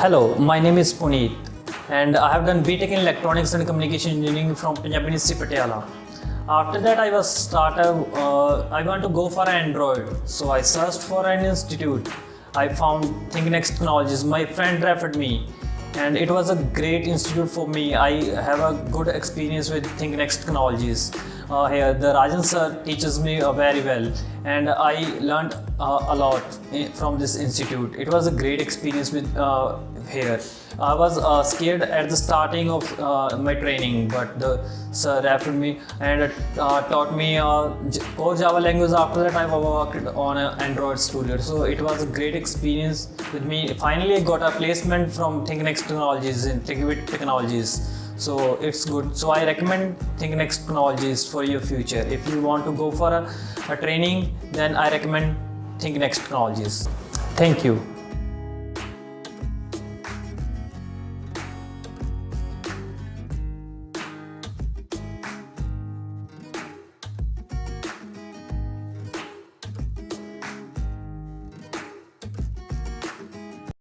Hello, my name is Puneet and I have done BTech in Electronics and Communication Engineering from Punjab University, Patiala. After that, I want to go for Android. So I searched for an institute. I found ThinkNEXT Technologies. My friend referred me and it was a great institute for me. I have a good experience with ThinkNEXT Technologies. Here, the Rajan sir teaches me very well and I learned a lot from this institute. It was a great experience with here. I was scared at the starting of my training, but the sir referred me and taught me core Java language. After that, I worked on an Android studio. So it was a great experience with me. Finally, I got a placement from ThinkNEXT Technologies in ThinkNEXT Technologies. So it's good. So I recommend ThinkNEXT Technologies for your future. If you want to go for a training, then I recommend ThinkNEXT Technologies. Thank you.